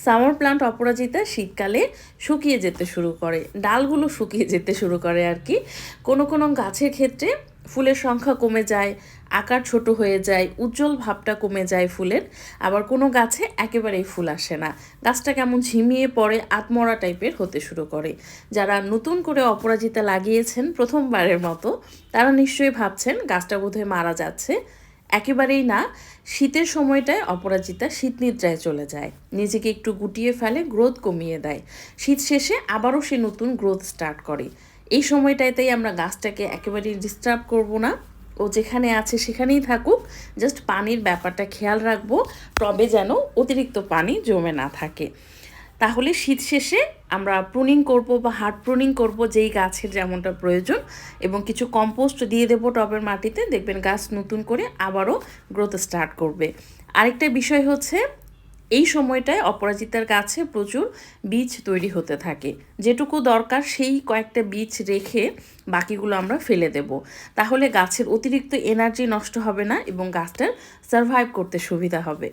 Summer plant অপরাজিতা শীতকালে শুকিয়ে যেতে শুরু করে, ডালগুলো শুকিয়ে যেতে শুরু করে আর কি। কোনো কোনো গাছের ক্ষেত্রে ফুলের সংখ্যা কমে যায়, আকার ছোট হয়ে যায়, উজ্জ্বল ভাবটা কমে যায় ফুলের। আবার কোনো গাছে একেবারেই ফুল আসে না, গাছটা কেমন ঝিমিয়ে পড়ে, আত্মরা টাইপের হতে শুরু করে। যারা নতুন করে অপরাজিতা লাগিয়েছেন প্রথমবারের মতো, তারা নিশ্চয়ই ভাবছেন গাছটা বোধহয় মারা যাচ্ছে। একেবারেই না। শীতের সময়টায় অপরাজিতা শীতনিদ্রায় চলে যায়, নিজেকে একটু গুটিয়ে ফেলে, গ্রোথ কমিয়ে দেয়। শীত শেষে আবারও সে নতুন গ্রোথ স্টার্ট করে। এই সময়টাতেই আমরা গাছটাকে একেবারেই ডিস্টার্ব করব না, ও যেখানে আছে সেখানেই থাকুক। জাস্ট পানির ব্যাপারটা খেয়াল রাখবো, টবে যেন অতিরিক্ত পানি জমে না থাকে। তাহলে শীত শেষে আমরা প্রুনিং করব বা হার্ড প্রুনিং করব যেই গাছের যেমনটা প্রয়োজন, এবং কিছু কম্পোস্ট দিয়ে দেবো টবের মাটিতে, দেখবেন গাছ নতুন করে আবারও গ্রোথ স্টার্ট করবে। আরেকটা বিষয় হচ্ছে, এই সময়টায় অপরাজিতার গাছে প্রচুর বীজ তৈরি হতে থাকে। যেটুকু দরকার সেই কয়েকটা বীজ রেখে বাকিগুলো আমরা ফেলে দেব। তাহলে গাছের অতিরিক্ত এনার্জি নষ্ট হবে না এবং গাছটার সারভাইভ করতে সুবিধা হবে।